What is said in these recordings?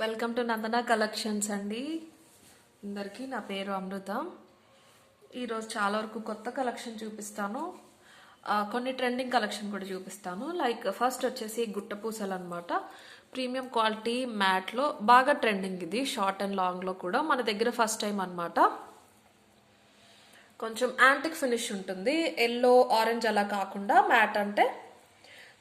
Welcome to Nandana collections అండి. అందరికీ నా పేరు అమృత. ఈరోజు చాలా వరకు కొత్త కలెక్షన్ చూపిస్తాను. కొన్ని ట్రెండింగ్ కలెక్షన్ కూడా చూపిస్తాను. లైక్ ఫస్ట్ వచ్చేసి గుట్ట పూసలు అనమాట. ప్రీమియం క్వాలిటీ మ్యాట్లో బాగా ట్రెండింగ్. ఇది షార్ట్ అండ్ లాంగ్లో కూడా మన దగ్గర ఫస్ట్ టైం అనమాట. కొంచెం యాంటిక్ ఫినిష్ ఉంటుంది. ఎల్లో ఆరెంజ్ అలా కాకుండా మ్యాట్ అంటే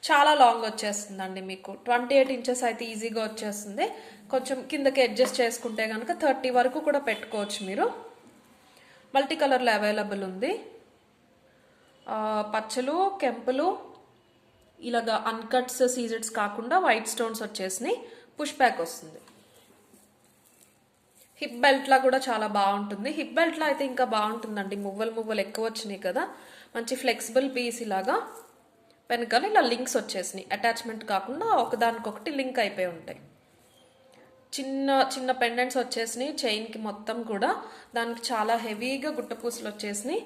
చాలా లాంగ్ వచ్చేస్తుందండి. మీకు 28 ఇంచెస్ అయితే ఈజీగా వచ్చేస్తుంది. కొంచెం కిందకి అడ్జస్ట్ చేసుకుంటే కనుక 30 వరకు కూడా పెట్టుకోవచ్చు మీరు. మల్టీ కలర్లో అవైలబుల్ ఉంది. పచ్చలు, కెంపులు, ఇలాగా అన్కట్స్ సీజెడ్స్ కాకుండా వైట్ స్టోన్స్ వచ్చేసి పుష్ బ్యాక్ వస్తుంది. హిప్ బెల్ట్లా కూడా చాలా బాగుంటుంది. హిప్ బెల్ట్లో అయితే ఇంకా బాగుంటుందండి. మువ్వలు ఎక్కువ వచ్చినాయి కదా. మంచి ఫ్లెక్సిబుల్ పీస్. ఇలాగా వెనకాల ఇలా లింక్స్ వచ్చేసినాయి. అటాచ్మెంట్ కాకుండా ఒకదానికొకటి లింక్ అయిపోయి ఉంటాయి. చిన్న చిన్న పెండెంట్స్ వచ్చేసినాయి చైన్కి మొత్తం కూడా. దానికి చాలా హెవీగా గుట్టపూసలు వచ్చేసినాయి.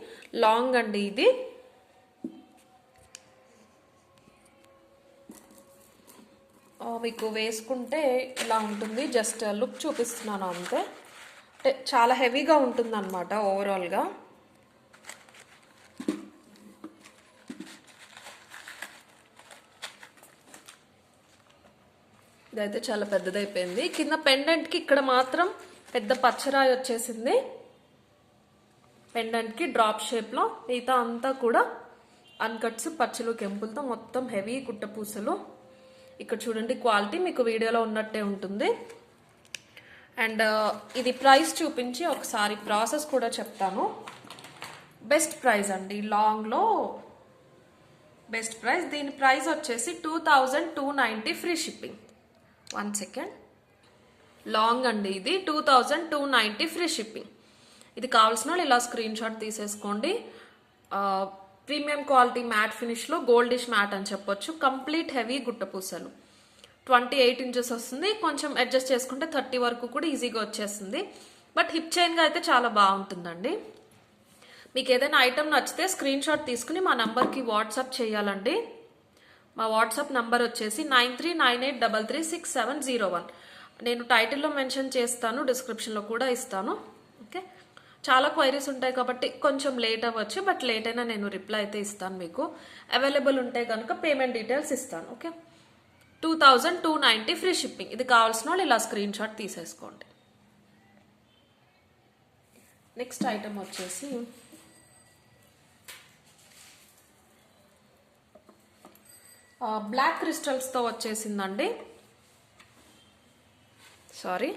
లాంగ్ అండి ఇది. మీకు వేసుకుంటే ఇలా ఉంటుంది. జస్ట్ లుక్ చూపిస్తున్నాను అంతే. అంటే చాలా హెవీగా ఉంటుంది అనమాట ఓవరాల్గా. ఇదైతే చాలా పెద్దదైపోయింది. కింద పెండెంట్కి ఇక్కడ మాత్రం పెద్ద పచ్చరాయి వచ్చేసింది. పెండెంట్కి డ్రాప్ షేప్లో. మిగతా అంతా కూడా అన్కట్స్, పచ్చలు, కెంపులతో మొత్తం హెవీ గుట్టపూసలు. ఇక్కడ చూడండి క్వాలిటీ మీకు వీడియోలో ఉన్నట్టే ఉంటుంది. అండ్ ఇది ప్రైస్ చూపించి ఒకసారి ప్రాసెస్ కూడా చెప్తాను. బెస్ట్ ప్రైస్ అండి. లాంగ్లో బెస్ట్ ప్రైస్. దీని ప్రైస్ వచ్చేసి 2290 ఫ్రీ షిప్పింగ్. 1 సెకండ్. లాంగ్ అండి ఇది. 2290 ఫ్రీ షిప్పింగ్. ఇది కావాల్సిన వాళ్ళు ఇలా స్క్రీన్ షాట్ తీసేసుకోండి. ప్రీమియం క్వాలిటీ మ్యాట్ ఫినిష్లో గోల్డిష్ మ్యాట్ అని చెప్పొచ్చు. Complete heavy గుట్టపూసలు. 28 ఇంచెస్ వస్తుంది. కొంచెం అడ్జస్ట్ చేసుకుంటే 30 వరకు కూడా ఈజీగా వచ్చేస్తుంది. బట్ హిప్ చైన్గా అయితే చాలా బాగుంటుందండి. మీకు ఏదైనా ఐటమ్ నచ్చితే స్క్రీన్ షాట్ తీసుకుని మా నంబర్కి వాట్సాప్ చేయాలండి. మా వాట్సాప్ నంబర్ వచ్చేసి 9398336701. నేను టైటిల్లో మెన్షన్ చేస్తాను, డిస్క్రిప్షన్లో కూడా ఇస్తాను. ఓకే. చాలా క్వైరీస్ ఉంటాయి కాబట్టి కొంచెం లేట్ అవ్వచ్చు. బట్ లేట్ అయినా నేను రిప్లై అయితే ఇస్తాను మీకు. అవైలబుల్ ఉంటే కనుక పేమెంట్ డీటెయిల్స్ ఇస్తాను. ఓకే. 2290 free shipping. ఇది కావాల్సిన వాళ్ళు ఇలా స్క్రీన్ షాట్ తీసేసుకోండి. నెక్స్ట్ ఐటమ్ వచ్చేసి బ్లాక్ క్రిస్టల్స్తో వచ్చేసిందండి. సారీ,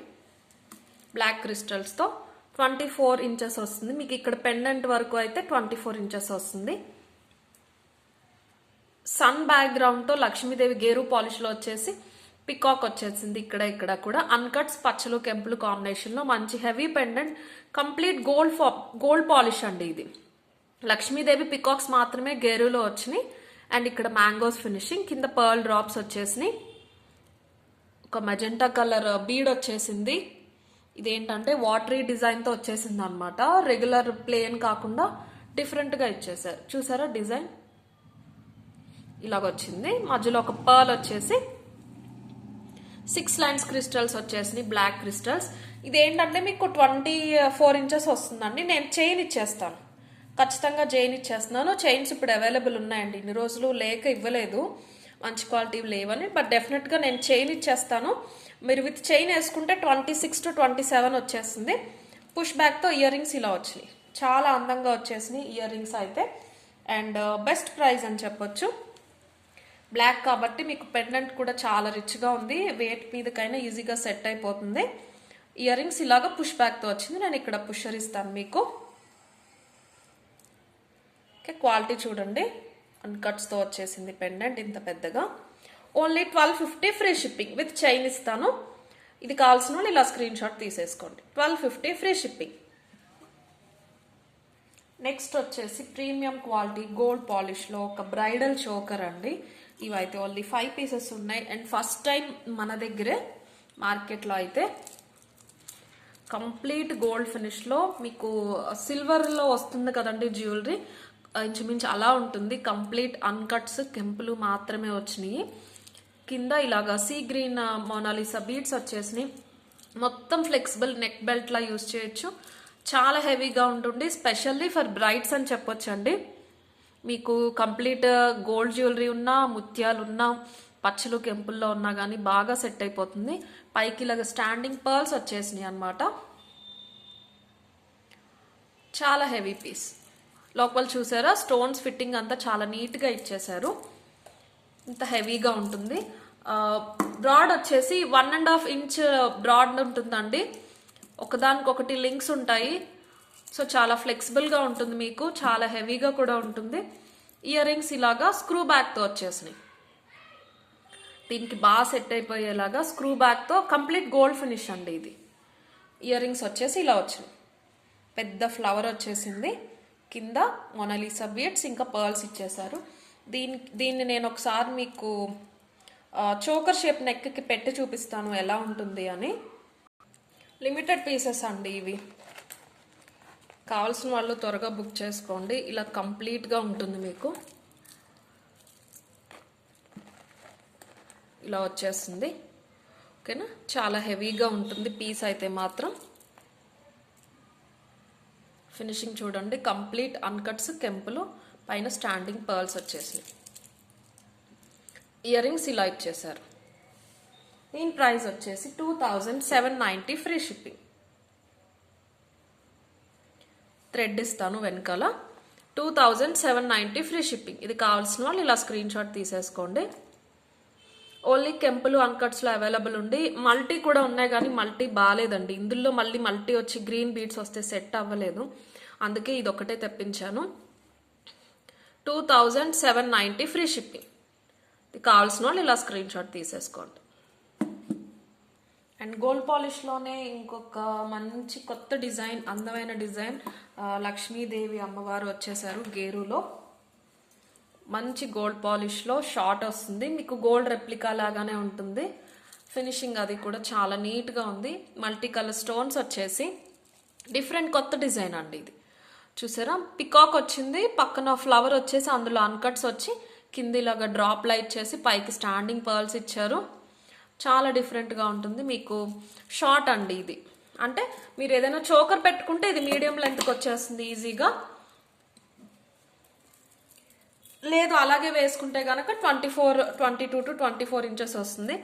బ్లాక్ క్రిస్టల్స్తో 24 ఇంచెస్ వస్తుంది. మీకు ఇక్కడ పెండెంట్ వరకు అయితే 24 ఇంచెస్ వస్తుంది. సన్ బ్యాక్గ్రౌండ్తో లక్ష్మీదేవి గేరు పాలిష్లో వచ్చేసి పికాక్ వచ్చేసింది. ఇక్కడ కూడా అన్కట్స్, పచ్చలు, కెంపులు కాంబినేషన్లో మంచి heavy pendant. Complete gold polish అండి ఇది. లక్ష్మీదేవి పికాక్స్ మాత్రమే గేరులో వచ్చినాయి. అండ్ ఇక్కడ మ్యాంగోస్ ఫినిషింగ్. కింద పర్ల్ డ్రాప్స్ వచ్చేసినాయి. ఒక మెజెంటా కలర్ బీడ్ వచ్చేసింది. ఇదేంటంటే వాటరీ డిజైన్తో వచ్చేసింది అనమాట. రెగ్యులర్ ప్లేన్ కాకుండా డిఫరెంట్గా ఇచ్చేసారు. చూసారా డిజైన్ ఇలాగొచ్చింది. మధ్యలో ఒక పర్ల్ వచ్చేసి 6 లైన్స్ క్రిస్టల్స్ వచ్చేసినాయి. Black crystals. ఇదేంటంటే మీకు 24 ఇంచెస్ వస్తుందండి. నేను చైన్ ఇచ్చేస్తాను, ఖచ్చితంగా చైన్ ఇచ్చేస్తున్నాను. చైన్స్ ఇప్పుడు అవైలబుల్ ఉన్నాయండి. ఇన్ని రోజులు లేక ఇవ్వలేదు, మంచి క్వాలిటీ లేవని. బట్ డెఫినెట్గా నేను చైన్ ఇచ్చేస్తాను. మీరు విత్ చైన్ వేసుకుంటే 26 to 27 వచ్చేస్తుంది. పుష్ బ్యాక్తో ఇయర్ రింగ్స్ ఇలా వచ్చినాయి. చాలా అందంగా వచ్చేసినాయి ఇయర్ రింగ్స్ అయితే. అండ్ బెస్ట్ ప్రైస్ అని చెప్పొచ్చు. బ్లాక్ కాబట్టి మీకు పెండెంట్ కూడా చాలా రిచ్గా ఉంది. వెయిట్ మీదకైనా ఈజీగా సెట్ అయిపోతుంది. ఇయర్ రింగ్స్ ఇలాగా పుష్ బ్యాక్తో వచ్చింది. నేను ఇక్కడ పుషర్ ఇస్తాను మీకు. క్వాలిటీ చూడండి. అన్కట్స్తో వచ్చేసింది పెండెంట్ ఇంత పెద్దగా. Only 1250 free shipping with chain ఇస్తాను. ఇది కావాల్సిన వాళ్ళు ఇలా స్క్రీన్ షాట్ తీసేసుకోండి. 1250 ఫ్రీ షిప్పింగ్. నెక్స్ట్ వచ్చేసి ప్రీమియం క్వాలిటీ గోల్డ్ పాలిష్లో ఒక బ్రైడల్ చోకర్ అండి. ఇవైతే ఓన్లీ 5 పీసెస్ ఉన్నాయి. అండ్ ఫస్ట్ టైం మన దగ్గరే మార్కెట్లో అయితే కంప్లీట్ గోల్డ్ ఫినిష్లో మీకు సిల్వర్లో వస్తుంది కదండి జ్యువెలరీ, ఇంచుమించు అలా ఉంటుంది. కంప్లీట్ అన్కట్స్, కెంపులు మాత్రమే వచ్చినాయి. కింద ఇలాగా సీ గ్రీన్ మోనాలిసా బీడ్స్ వచ్చేసినాయి. మొత్తం ఫ్లెక్సిబుల్ నెక్ బెల్ట్ లా యూజ్ చేయొచ్చు. చాలా హెవీగా ఉంటుంది, స్పెషల్లీ ఫర్ బ్రైడ్స్ అని చెప్పొచ్చండి. మీకు కంప్లీట్ గోల్డ్ జ్యువెలరీ ఉన్నా, ముత్యాలు ఉన్నా, పచ్చలు కెంపుల్లో ఉన్నా కానీ బాగా సెట్ అయిపోతుంది. పైకి ఇలాగ స్టాండింగ్ పర్ల్స్ వచ్చేసినాయి అనమాట. చాలా హెవీ పీస్. లోపల చూసారా స్టోన్స్ ఫిట్టింగ్ అంతా చాలా నీట్గా ఇచ్చేసారు. ఇంత హెవీగా ఉంటుంది. బ్రాడ్ వచ్చేసి 1.5 ఇంచ్ బ్రాడ్ ఉంటుందండి. ఒకదానికొకటి లింక్స్ ఉంటాయి. సో చాలా ఫ్లెక్సిబుల్గా ఉంటుంది, మీకు చాలా హెవీగా కూడా ఉంటుంది. ఇయర్ రింగ్స్ ఇలాగా స్క్రూ బ్యాక్తో వచ్చేసినాయి. దీనికి బాగా సెట్ అయిపోయేలాగా స్క్రూ బ్యాక్తో కంప్లీట్ గోల్డ్ ఫినిష్ అండి ఇది. ఇయర్ రింగ్స్ వచ్చేసి ఇలా వచ్చినాయి. పెద్ద ఫ్లవర్ వచ్చేసింది. కింద మొనాలిసా బీడ్స్ ఇంకా పర్ల్స్ ఇచ్చేసారు. దీన్ని నేను ఒకసారి మీకు చోకర్ షేప్ నెక్కి పెట్టి చూపిస్తాను ఎలా ఉంటుంది అని. లిమిటెడ్ పీసెస్ అండి ఇవి. కావాల్సిన వాళ్ళు త్వరగా బుక్ చేసుకోండి. ఇలా కంప్లీట్గా ఉంటుంది మీకు. ఇలా వచ్చేస్తుంది. ఓకేనా, చాలా హెవీగా ఉంటుంది పీస్ అయితే మాత్రం. ఫినిషింగ్ చూడండి, కంప్లీట్ అన్కట్స్ కెంపులు, పైన స్టాండింగ్ పర్ల్స్ వచ్చేసినాయి. ఇయర్ రింగ్స్ ఇలా ఇచ్చేసారు. దీని ప్రైస్ వచ్చేసి 2790 ఫ్రీ షిప్పింగ్. థ్రెడ్ ఇస్తాను వెనకాల. 2790 ఫ్రీ షిప్పింగ్. ఇది కావాల్సిన వాళ్ళు ఇలా స్క్రీన్ షాట్ తీసేసుకోండి. ఓన్లీ కెంపులు అన్కట్స్లో అవైలబుల్ ఉంది. మల్టీ కూడా ఉన్నాయి కానీ మల్టీ బాగాలేదండి. ఇందులో మళ్ళీ మల్టీ వచ్చి గ్రీన్ బీడ్స్ వస్తే సెట్ అవ్వలేదు, అందుకే ఇది ఒకటే తెప్పించాను. 2790 ఫ్రీ షిప్పింగ్. ఇది కావాల్సిన వాళ్ళు ఇలా స్క్రీన్ షాట్ తీసేసుకోండి. అండ్ గోల్డ్ పాలిష్లోనే ఇంకొక మంచి కొత్త డిజైన్, అందమైన డిజైన్, లక్ష్మీదేవి అమ్మవారు వచ్చేసారు గేరులో. మంచి గోల్డ్ పాలిష్లో షార్ట్ వస్తుంది, మీకు గోల్డ్ రెప్లికా లాగానే ఉంటుంది. ఫినిషింగ్ అది కూడా చాలా నీట్గా ఉంది. మల్టీ కలర్ స్టోన్స్ వచ్చేసి డిఫరెంట్ కొత్త డిజైన్ అండి ఇది. చూసారా, పికాక్ వచ్చింది, పక్కన ఫ్లవర్ వచ్చేసి అందులో అన్కట్స్ వచ్చి కింద ఇలాగా డ్రాప్ లైట్ చేసి పైకి స్టాండింగ్ పర్ల్స్ ఇచ్చారు. చాలా డిఫరెంట్గా ఉంటుంది. మీకు షార్ట్ అండి ఇది. అంటే మీరు ఏదైనా చోకర్ పెట్టుకుంటే ఇది మీడియం లెంత్కి వచ్చేస్తుంది ఈజీగా. లేదు అలాగే వేసుకుంటే కనుక 22 to 24 ఇంచెస్ వస్తుంది.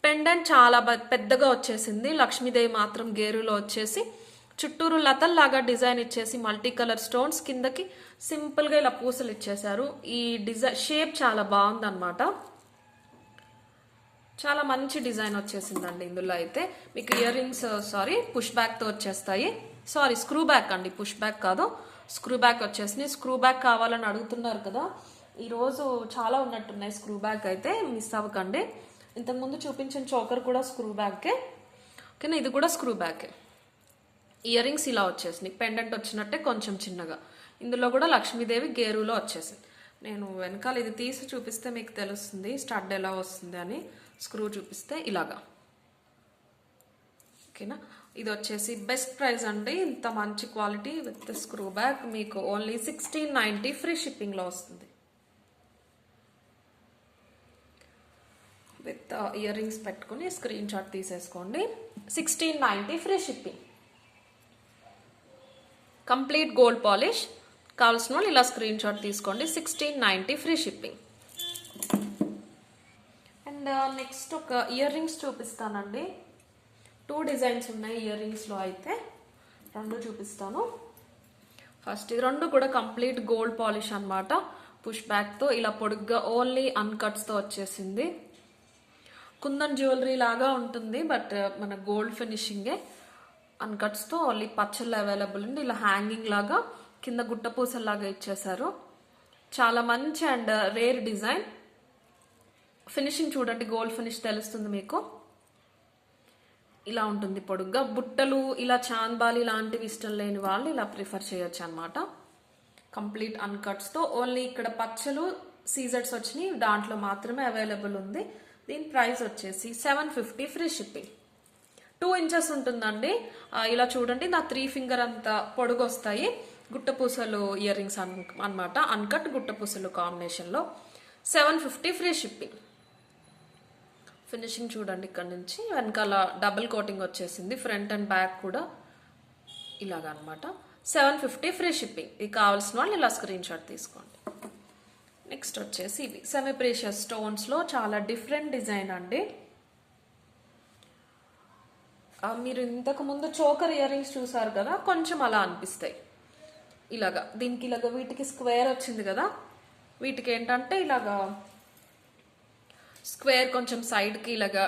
పెండెంట్ చాలా పెద్దగా వచ్చేసింది. లక్ష్మీదేవి మాత్రం గేరులో వచ్చేసి చుట్టూరు లతల్లాగా డిజైన్ ఇచ్చేసి మల్టీ కలర్ స్టోన్స్, కిందకి సింపుల్గా ఇలా పూసలు ఇచ్చేసారు. ఈ డిజైన్ షేప్ చాలా బాగుందన్నమాట. చాలా మంచి డిజైన్ వచ్చేసిందండి ఇందులో. అయితే మీకు ఇయర్ రింగ్స్ పుష్ బ్యాక్తో వచ్చేస్తాయి. స్క్రూ బ్యాక్ అండి, పుష్ బ్యాక్ కాదు, స్క్రూ బ్యాక్ వచ్చేసింది. స్క్రూ బ్యాక్ కావాలని అడుగుతున్నారు కదా, ఈరోజు చాలా ఉన్నట్టున్నాయి స్క్రూ బ్యాక్, అయితే మిస్ అవ్వకండి. ఇంతకుముందు చూపించిన చోకర్ కూడా స్క్రూ బ్యాకే. ఓకేనా, ఇది కూడా స్క్రూ బ్యాకే. ఇయర్ రింగ్స్ ఇలా వచ్చేసింది, పెండెంట్ వచ్చినట్టే కొంచెం చిన్నగా. ఇందులో కూడా లక్ష్మీదేవి గేరులో వచ్చేసింది. నేను వెనకాల ఇది తీసి చూపిస్తే మీకు తెలుస్తుంది స్టడ్ ఎలా వస్తుంది అని. స్క్రూ చూపిస్తే ఇలాగా. ఓకేనా, ఇది వచ్చేసి బెస్ట్ ప్రైస్ అండి. ఇంత మంచి క్వాలిటీ విత్ స్క్రూ బ్యాక్ మీకు ఓన్లీ 1690 ఫ్రీ షిప్పింగ్లో వస్తుంది. విత్ ఇయర్ రింగ్స్ పెట్టుకుని స్క్రీన్ షాట్ తీసేసుకోండి. 1690 free shipping. Complete gold polish. కావాల్సిన వాళ్ళు ఇలా స్క్రీన్ షాట్ తీసుకోండి. 1690 ఫ్రీ షిప్పింగ్. అండ్ నెక్స్ట్ ఒక ఇయర్ రింగ్స్ చూపిస్తానండి. 2 డిజైన్స్ ఉన్నాయి ఇయర్ రింగ్స్లో, అయితే 2 చూపిస్తాను. ఫస్ట్ ఇది 2 కూడా కంప్లీట్ గోల్డ్ పాలిష్ అనమాట. పుష్ బ్యాక్తో ఇలా పొడుగ్గా ఓన్లీ అన్కట్స్తో వచ్చేసింది. కుందన్ జ్యువెలరీ లాగా ఉంటుంది, బట్ మన గోల్డ్ ఫినిషింగే. అన్కట్స్తో ఓన్లీ పచ్చళ్ళు అవైలబుల్ ఉంది. ఇలా హ్యాంగింగ్ లాగా కింద గుట్టపూసల్లాగా ఇచ్చేసారు. చాలా మంచి అండ్ రేర్ డిజైన్. ఫినిషింగ్ చూడండి, గోల్డ్ ఫినిష్ తెలుస్తుంది మీకు. ఇలా ఉంటుంది పొడుగ్గా. బుట్టలు ఇలా చాంద్బాలి లాంటివి ఇష్టం లేని వాళ్ళు ఇలా ప్రిఫర్ చేయొచ్చు అనమాట. కంప్లీట్ అన్కట్స్తో ఓన్లీ ఇక్కడ పచ్చలు సీజర్స్ వచ్చినాయి, దాంట్లో మాత్రమే అవైలబుల్ ఉంది. దీని ప్రైస్ వచ్చేసి 750 ఫ్రీ షిప్పింగ్. 2 ఇంచెస్ ఉంటుందండి. ఇలా చూడండి, నా 3 ఫింగర్ అంత పొడుగు వస్తాయి. గుట్టపూసలు ఇయర్ రింగ్స్ అనమాట. అన్కట్ గుట్టపూసలు కాంబినేషన్లో 750 ఫ్రీ షిప్పింగ్. ఫినిషింగ్ చూడండి, ఇక్కడ నుంచి వెనకాల డబుల్ కోటింగ్ వచ్చేసింది, ఫ్రంట్ అండ్ బ్యాక్ కూడా ఇలాగ అనమాట. 750 ఫ్రీ షిప్పింగ్. ఇది కావాల్సిన వాళ్ళు ఇలా స్క్రీన్ షాట్ తీసుకోండి. నెక్స్ట్ వచ్చేసి ఇవి సెమీ ప్రీషియస్ స్టోన్స్లో చాలా డిఫరెంట్ డిజైన్ అండి. మీరు ఇంతకు ముందు చోకర్ ఇయర్ రింగ్స్ చూసారు కదా, కొంచెం అలా అనిపిస్తాయి. ఇలాగా దీనికి ఇలాగ వీటికి స్క్వేర్ వచ్చింది కదా, వీటికి ఏంటంటే ఇలాగా స్క్వేర్ కొంచెం సైడ్కి ఇలాగా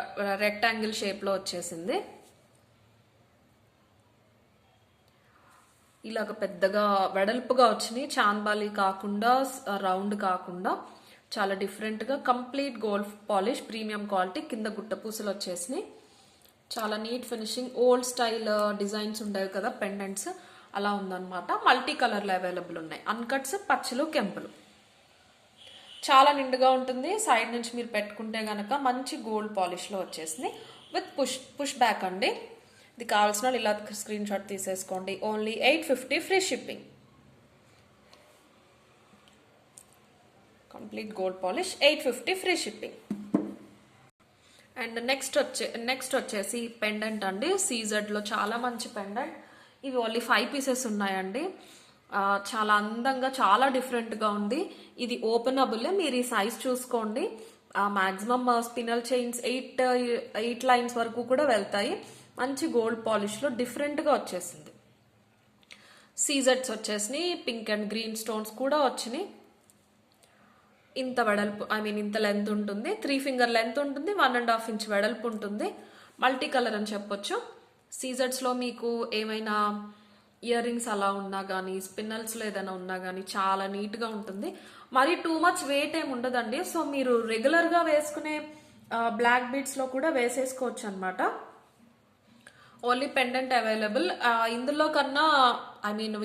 రెక్టాంగిల్ షేప్లో వచ్చేసింది. ఇలాగ పెద్దగా వెడల్పుగా వచ్చినాయి, చాన్బాలి కాకుండా రౌండ్ కాకుండా చాలా డిఫరెంట్గా complete gold polish premium quality. కింద గుట్ట పూసలు వచ్చేసినాయి, చాలా neat finishing. Old style designs ఉండేవి కదా పెండెంట్స్, అలా ఉందన్నమాట. మల్టీ కలర్లో అవైలబుల్ ఉన్నాయి. అన్కట్స్, పచ్చలు, కెంపులు, చాలా నిండుగా ఉంటుంది. సైడ్ నుంచి మీరు పెట్టుకుంటే కనుక మంచి గోల్డ్ పాలిష్లో వచ్చేసింది విత్ పుష్ బ్యాక్ అండి. ఇది కావాల్సిన ఇలా స్క్రీన్ షాట్ తీసేసుకోండి. Only 850 free shipping. Complete gold polish 850 free shipping. And next వచ్చేసి పెండెంట్ అండి. సీజెడ్లో చాలా మంచి పెండెంట్. ఇవి ఓన్లీ 5 పీసెస్ ఉన్నాయండి. చాలా అందంగా, చాలా డిఫరెంట్గా ఉంది. ఇది ఓపెనబుల్, మీరు ఈ సైజ్ చూసుకోండి. మ్యాక్సిమం స్పినల్ చైన్స్ 8 లైన్స్ వరకు కూడా వెళ్తాయి. మంచి గోల్డ్ పాలిష్లో డిఫరెంట్గా వచ్చేసింది. సీజెడ్స్ వచ్చేసినాయి, పింక్ అండ్ గ్రీన్ స్టోన్స్ కూడా వచ్చినాయి. ఇంత వెడల్పు, ఇంత లెంత్ ఉంటుంది, 3 ఫింగర్ లెంత్ ఉంటుంది, 1.5 ఇంచ్ వెడల్పు ఉంటుంది. మల్టీ కలర్ అని చెప్పొచ్చు. సీజెడ్స్లో మీకు ఏమైనా ఇయర్ రింగ్స్ అలా ఉన్నా కానీ, స్పిన్నల్స్లో ఏదైనా ఉన్నా కానీ చాలా నీట్గా ఉంటుంది. మరి టూ మచ్ వెయిట్ ఏమి ఉండదండి. సో మీరు రెగ్యులర్గా వేసుకునే బ్లాక్ బీడ్స్లో కూడా వేసేసుకోవచ్చు అనమాట. Only pendant available. ఇందులో కన్నా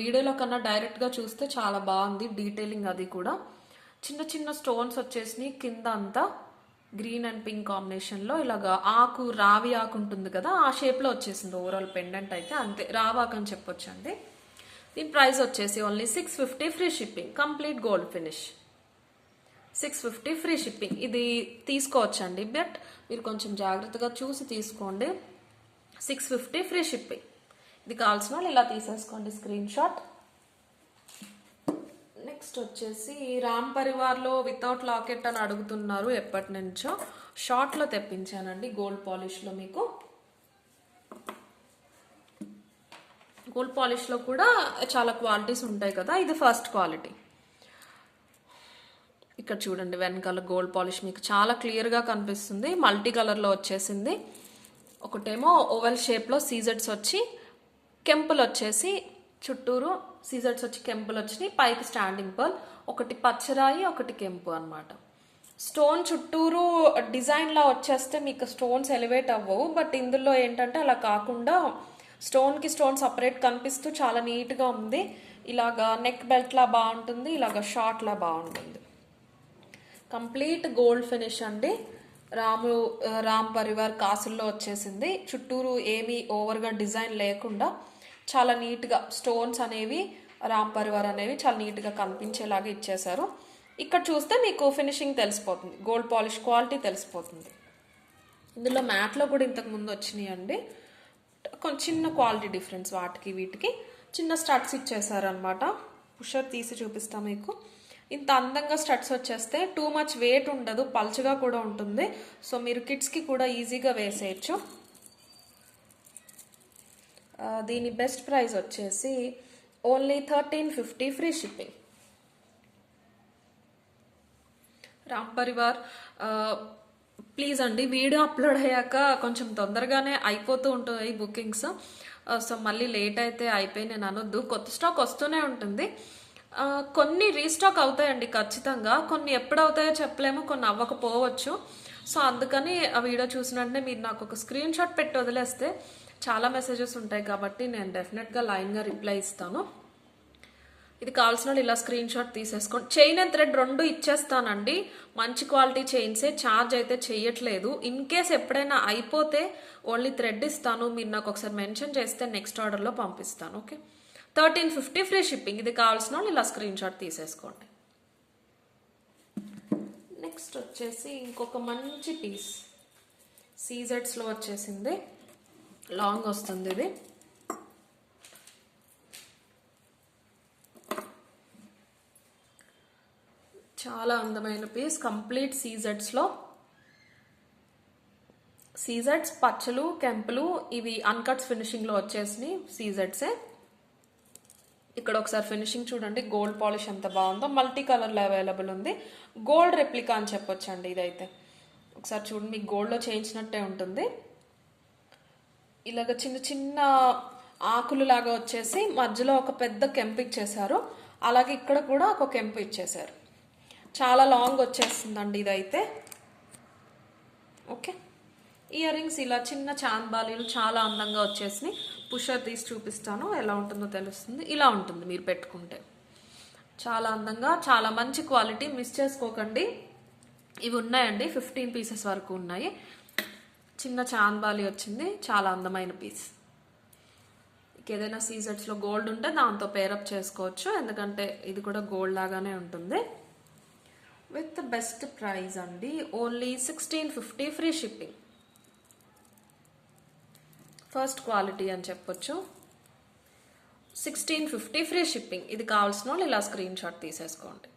వీడియోలో కన్నా డైరెక్ట్గా చూస్తే చాలా బాగుంది డీటెయిలింగ్. అది కూడా చిన్న చిన్న స్టోన్స్ వచ్చేసినాయి. కింద అంతా గ్రీన్ అండ్ పింక్ కాంబినేషన్లో ఇలాగా ఆకు, రావి ఆకు ఉంటుంది కదా, ఆ షేప్లో వచ్చేసింది ఓవరాల్ పెండెంట్ అయితే. అంతే, రావాకు అని చెప్పొచ్చు అండి. దీని ప్రైస్ వచ్చేసి only 650 free shipping. Complete gold finish 650 free shipping. ఇది తీసుకోవచ్చండి, బట్ మీరు కొంచెం జాగ్రత్తగా చూసి తీసుకోండి. 650 ఫ్రీ షిప్పింగ్. ఇది కావాల్సిన వాళ్ళు ఇలా తీసేసుకోండి స్క్రీన్ షాట్. నెక్స్ట్ వచ్చేసి రామ్ పరివార్లో వితౌట్ లాకెట్ అని అడుగుతున్నారు ఎప్పటి నుంచో. షార్ట్లో తెప్పించానండి గోల్డ్ పాలిష్లో. మీకు గోల్డ్ పాలిష్లో కూడా చాలా క్వాలిటీస్ ఉంటాయి కదా, ఇది ఫస్ట్ క్వాలిటీ. ఇక్కడ చూడండి, వెనకాల గోల్డ్ పాలిష్ మీకు చాలా క్లియర్గా కనిపిస్తుంది. మల్టీ కలర్లో వచ్చేసింది. ఒకటేమో ఓవెల్ షేప్లో సీజెడ్స్ వచ్చి, కెంపులు వచ్చేసి చుట్టూరు సీజర్స్ వచ్చి కెంపులు వచ్చినాయి. పైకి స్టాండింగ్ పర్ల్, ఒకటి పచ్చరాయి, ఒకటి కెంపు అనమాట. స్టోన్ చుట్టూరు డిజైన్లా వచ్చేస్తే మీకు స్టోన్స్ ఎలివేట్ అవ్వవు. బట్ ఇందులో ఏంటంటే అలా కాకుండా స్టోన్కి స్టోన్ సపరేట్ కనిపిస్తూ చాలా నీట్గా ఉంది. ఇలాగా నెక్ బెల్ట్లా బాగుంటుంది, ఇలాగా షార్ట్లా బాగుంటుంది. కంప్లీట్ గోల్డ్ ఫినిష్ అండి. రామ్ పరివార్ కాసుల్లో వచ్చేసింది. చుట్టూరు ఏమీ ఓవర్గా డిజైన్ లేకుండా చాలా నీట్గా స్టోన్స్ అనేవి, రామ్ పరివార్ అనేవి చాలా నీట్గా కనిపించేలాగా ఇచ్చేశారు. ఇక్కడ చూస్తే మీకు ఫినిషింగ్ తెలిసిపోతుంది, గోల్డ్ పాలిష్ క్వాలిటీ తెలిసిపోతుంది. ఇందులో మ్యాట్లో కూడా ఇంతకు ముందు వచ్చినాయి అండి. కొంచెం చిన్న క్వాలిటీ డిఫరెన్స్ వాటికి వీటికి. చిన్న స్టడ్స్ ఇచ్చేసారనమాట. పుషర్ తీసి చూపిస్తాం మీకు. ఇంత అందంగా స్టడ్స్ వచ్చేస్తే టూ మచ్ వెయిట్ ఉండదు, పల్చగా కూడా ఉంటుంది. సో మీరు కిడ్స్కి కూడా ఈజీగా వేసేయచ్చు. దీని బెస్ట్ ప్రైస్ వచ్చేసి only 1350 free shipping. Ram Parivar please అండి, వీడియో అప్లోడ్ అయ్యాక కొంచెం తొందరగానే అయిపోతూ ఉంటుంది బుకింగ్స్. సో మళ్ళీ లేట్ అయితే అయిపోయి నేను అనొద్దు. కొత్త స్టాక్ వస్తూనే ఉంటుంది. కొన్ని రీస్టాక్ అవుతాయండి ఖచ్చితంగా. కొన్ని ఎప్పుడు అవుతాయో చెప్పలేము, కొన్ని అవ్వకపోవచ్చు. సో అందుకని ఆ వీడియో చూసినట్టే మీరు నాకు ఒక స్క్రీన్ షాట్ పెట్టి వదిలేస్తే చాలా మెసేజెస్ ఉంటాయి కాబట్టి నేను డెఫినెట్గా లైన్గా రిప్లై ఇస్తాను. ఇది కావాల్సిన వాళ్ళు ఇలా స్క్రీన్ షాట్ తీసేసుకోండి. చైన్ అండ్ థ్రెడ్ రెండు ఇచ్చేస్తానండి. మంచి క్వాలిటీ చైన్సే, ఛార్జ్ అయితే చెయ్యట్లేదు. ఇన్ కేస్ ఎప్పుడైనా అయిపోతే ఓన్లీ థ్రెడ్ ఇస్తాను. మీరు నాకు ఒకసారి మెన్షన్ చేస్తే నెక్స్ట్ ఆర్డర్లో పంపిస్తాను. Okay, 1350 free shipping. ఇది కావాల్సిన వాళ్ళు ఇలా స్క్రీన్ షాట్ తీసేసుకోండి. నెక్స్ట్ వచ్చేసి ఇంకొక మంచి పీస్. సీజెడ్స్లో వచ్చేసింది, లాంగ్ వస్తుంది ఇది. చాలా అందమైన పీస్, కంప్లీట్ సీజెడ్స్లో. సీజెడ్స్, పచ్చలు, కెంపులు ఇవి అన్కట్స్ ఫినిషింగ్లో వచ్చేసినాయి సీజెడ్సే. ఇక్కడ ఒకసారి ఫినిషింగ్ చూడండి, గోల్డ్ పాలిష్ ఎంత బాగుందో. మల్టీ కలర్లో అవైలబుల్ ఉంది. గోల్డ్ రెప్లికా అని చెప్పొచ్చండి ఇదైతే. ఒకసారి చూడండి, మీకు గోల్డ్లో చేయించినట్టే ఉంటుంది. ఇలాగ చిన్న చిన్న ఆకులు లాగా వచ్చేసి మధ్యలో ఒక పెద్ద కెంపు ఇచ్చేసారు. అలాగే ఇక్కడ కూడా ఒక కెంపు ఇచ్చేసారు. చాలా లాంగ్ వచ్చేస్తుందండి ఇదైతే. ఓకే, ఇయర్ రింగ్స్ ఇలా చిన్న చాంద్బాలీలు చాలా అందంగా వచ్చేసినాయి. పుషర్ తీసి చూపిస్తాను, ఎలా ఉంటుందో తెలుస్తుంది. ఇలా ఉంటుంది మీరు పెట్టుకుంటే. చాలా అందంగా, చాలా మంచి క్వాలిటీ, మిస్ చేసుకోకండి. ఇవి ఉన్నాయండి, 15 పీసెస్ వరకు ఉన్నాయి. చిన్న చాంద్బాలి వచ్చింది, చాలా అందమైన పీస్. ఏదైనా సీజెడ్స్లో గోల్డ్ ఉంటే దాంతో పేరప్ చేసుకోవచ్చు, ఎందుకంటే ఇది కూడా గోల్డ్ లాగానే ఉంటుంది. విత్ బెస్ట్ ప్రైస్ అండి, only 1650 free shipping. First quality అని చెప్పొచ్చు. 1650 ఫ్రీ షిప్పింగ్. ఇది కావాల్సిన వాళ్ళు ఇలా స్క్రీన్ షాట్ తీసేసుకోండి.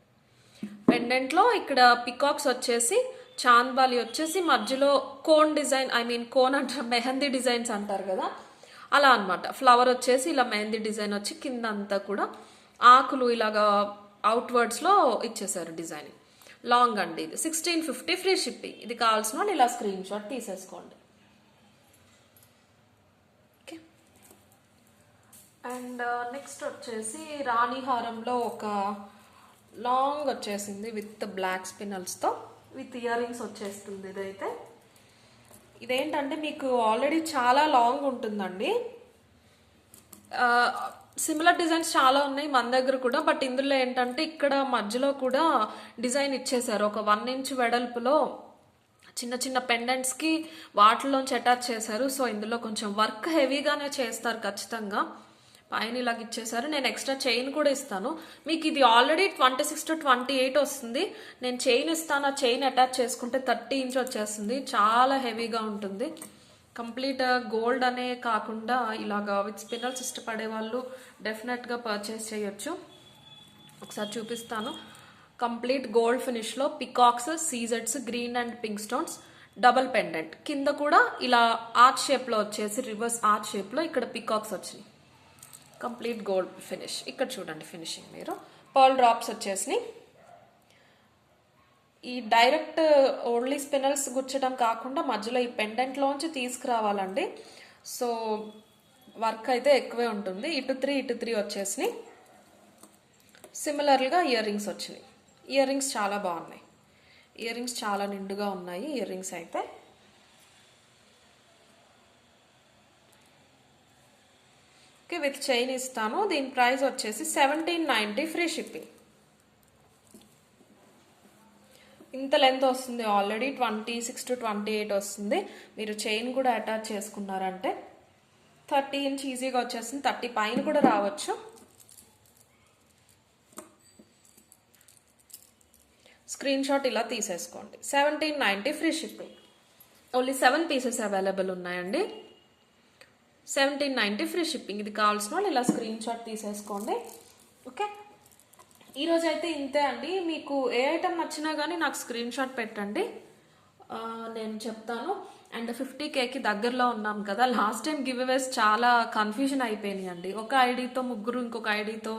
పెండెంట్లో ఇక్కడ పికాక్స్ వచ్చేసి, చాంద్బాలి వచ్చేసి మధ్యలో కోన్ డిజైన్, కోన్ అంటారు, మెహందీ డిజైన్స్ అంటారు కదా, అలా అనమాట. ఫ్లవర్ వచ్చేసి ఇలా మెహందీ డిజైన్ వచ్చి కింద అంతా కూడా ఆకులు ఇలాగా అవుట్వర్డ్స్లో ఇచ్చేసారు డిజైన్. లాంగ్ అండి ఇది. 1650 ఫ్రీ షిప్పింగ్. ఇది కావాల్సిన వాళ్ళు ఇలా స్క్రీన్ షాట్ తీసేసుకోండి. అండ్ నెక్స్ట్ వచ్చేసి రాణి హారంలో ఒక లాంగ్ వచ్చేసింది విత్ బ్లాక్ స్పినల్స్తో, విత్ ఇయర్ రింగ్స్ వచ్చేస్తుంది ఇదైతే. ఇదేంటంటే మీకు ఆల్రెడీ చాలా లాంగ్ ఉంటుందండి. సిమిలర్ డిజైన్స్ చాలా ఉన్నాయి మన దగ్గర కూడా, బట్ ఇందులో ఏంటంటే ఇక్కడ మధ్యలో కూడా డిజైన్ ఇచ్చేసారు. ఒక 1 ఇంచ్ వెడల్పులో చిన్న చిన్న పెండెంట్స్కి వాటిలోంచి అటాచ్ చేశారు. సో ఇందులో కొంచెం వర్క్ హెవీగానే చేస్తారు ఖచ్చితంగా. పైన ఇలాగ ఇచ్చేసారు. నేను ఎక్స్ట్రా చైన్ కూడా ఇస్తాను మీకు. ఇది ఆల్రెడీ 26 to 28 వస్తుంది. నేను చైన్ ఇస్తాను, ఆ చైన్ అటాచ్ చేసుకుంటే 30 ఇంచ్ వచ్చేస్తుంది. చాలా హెవీగా ఉంటుంది. కంప్లీట్ గోల్డ్ అనే కాకుండా ఇలాగా విత్ స్పినల్స్ ఇష్టపడే వాళ్ళు డెఫినెట్గా పర్చేస్ చేయొచ్చు. ఒకసారి చూపిస్తాను. కంప్లీట్ గోల్డ్ ఫినిష్లో పికాక్స్, సీజెడ్స్, green and pink stones, double pendant. కింద కూడా ఇలా ఆర్చ్ షేప్లో వచ్చేసి, రివర్స్ ఆర్చ్ షేప్లో ఇక్కడ పికాక్స్ వచ్చినాయి. Complete gold finish. ఇక్కడ చూడండి ఫినిషింగ్ మీరు. పర్ల్ డ్రాప్స్ వచ్చేసినాయి. ఈ డైరెక్ట్ ఓన్లీ స్పినల్స్ గుచ్చడం కాకుండా మధ్యలో ఈ పెండెంట్లోంచి తీసుకురావాలండి. సో వర్క్ అయితే ఎక్కువే ఉంటుంది. ఇటు 3 వచ్చేసినాయి. సిమిలర్గా ఇయర్ రింగ్స్ వచ్చినాయి. ఇయర్ రింగ్స్ చాలా బాగున్నాయి. ఇయర్ రింగ్స్ చాలా నిండుగా ఉన్నాయి ఇయర్ రింగ్స్ అయితే. విత్ చైన్ ఇస్తాను. దీని ప్రైస్ వచ్చేసి 1790 ఫ్రీ షిప్పింగ్. ఇంత లెంత్ వస్తుంది, ఆల్రెడీ 26 to 28 వస్తుంది. మీరు చైన్ కూడా అటాచ్ చేసుకున్నారంటే 30 ఇంచ్ ఈజీగా వచ్చేస్తుంది. 30 పైన కూడా రావచ్చు. స్క్రీన్ షాట్ ఇలా తీసేసుకోండి. 1790 free shipping. Only 7 pieces available ఉన్నాయండి. 1790 ఫ్రీ షిప్పింగ్. ఇది కావాల్సిన వాళ్ళు ఇలా స్క్రీన్ షాట్ తీసేసుకోండి. ఓకే, ఈరోజు అయితే ఇంతే అండి. మీకు ఏ ఐటమ్ నచ్చినా కానీ నాకు స్క్రీన్ షాట్ పెట్టండి, నేను చెప్తాను. అండ్ 50Kకి దగ్గరలో ఉన్నాం కదా. లాస్ట్ టైం గివ్ అవేస్ చాలా కన్ఫ్యూజన్ అయిపోయినాయి అండి. ఒక ఐడితో 3, ఇంకొక ఐడితో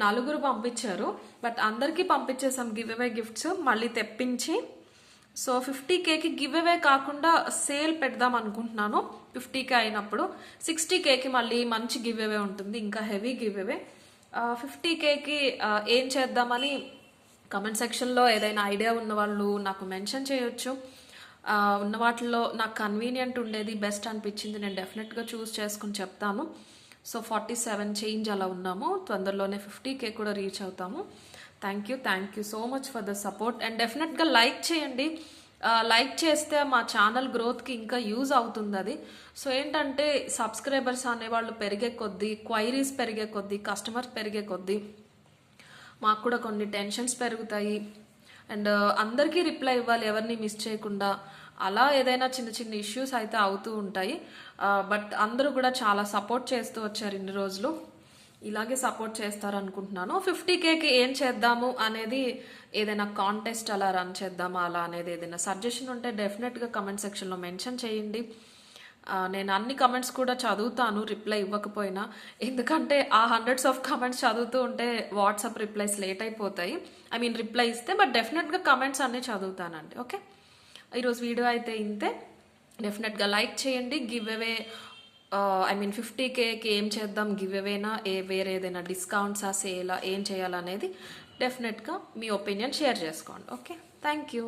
4 పంపించారు. బట్ అందరికీ పంపించేసాం గివ్ అవే గిఫ్ట్స్ మళ్ళీ తెప్పించి. సో 50Kకి గివ్ అవే కాకుండా సేల్ పెడదాం అనుకుంటున్నాను. 50K అయినప్పుడు 60Kకి మళ్ళీ మంచి గివ్ అవే ఉంటుంది, ఇంకా హెవీ గివ్ అవే. 50Kకి ఏం చేద్దామని కమెంట్ సెక్షన్లో ఏదైనా ఐడియా ఉన్న వాళ్ళు నాకు మెన్షన్ చేయొచ్చు. ఉన్న వాటిల్లో నాకు కన్వీనియంట్ ఉండేది, బెస్ట్ అనిపించింది నేను డెఫినెట్గా చూస్ చేసుకుని చెప్తాను. సో 47 చేంజ్ అలా ఉన్నాము. తొందరలోనే 50K కూడా రీచ్ అవుతాము. Thank you so much for the support. And డెఫినెట్గా లైక్ చేయండి. లైక్ చేస్తే మా ఛానల్ గ్రోత్కి ఇంకా యూజ్ అవుతుంది అది. సో ఏంటంటే సబ్స్క్రైబర్స్ అనేవాళ్ళు పెరిగే కొద్దీ, క్వైరీస్ పెరిగే కొద్దీ, కస్టమర్స్ పెరిగే కొద్దీ మాకు కూడా కొన్ని టెన్షన్స్ పెరుగుతాయి. అండ్ అందరికీ రిప్లై ఇవ్వాలి, ఎవరిని మిస్ చేయకుండా. అలా ఏదైనా చిన్న చిన్న ఇష్యూస్ అయితే అవుతూ ఉంటాయి. బట్ అందరూ కూడా చాలా సపోర్ట్ చేస్తూ వచ్చారు ఇన్ని రోజులు. ఇలాగే సపోర్ట్ చేస్తారు అనుకుంటున్నాను. 50Kకి ఏం చేద్దాము అనేది, ఏదైనా కాంటెస్ట్ అలా రన్ చేద్దామా అలా అనేది ఏదైనా సజెషన్ ఉంటే డెఫినెట్గా కమెంట్ సెక్షన్లో మెన్షన్ చేయండి. నేను అన్ని కమెంట్స్ కూడా చదువుతాను, రిప్లై ఇవ్వకపోయినా. ఎందుకంటే ఆ హండ్రెడ్స్ ఆఫ్ కమెంట్స్ చదువుతూ ఉంటే వాట్సాప్ రిప్లైస్ లేట్ అయిపోతాయి. ఐ మీన్ రిప్లై ఇస్తే, బట్ డెఫినెట్గా కమెంట్స్ అన్నీ చదువుతానండి. ఓకే, ఈరోజు వీడియో అయితే ఇంతే. డెఫినెట్గా లైక్ చేయండి. గివ్ అవే ఐ మీన్ 50Kకి ఏం చేద్దాం, గివ్ అవేనా, వేరే ఏదైనా డిస్కౌంట్సా, సేలా, ఏం చేయాలనేది డెఫినెట్గా మీ ఒపీనియన్ షేర్ చేసుకోండి. Okay, thank you.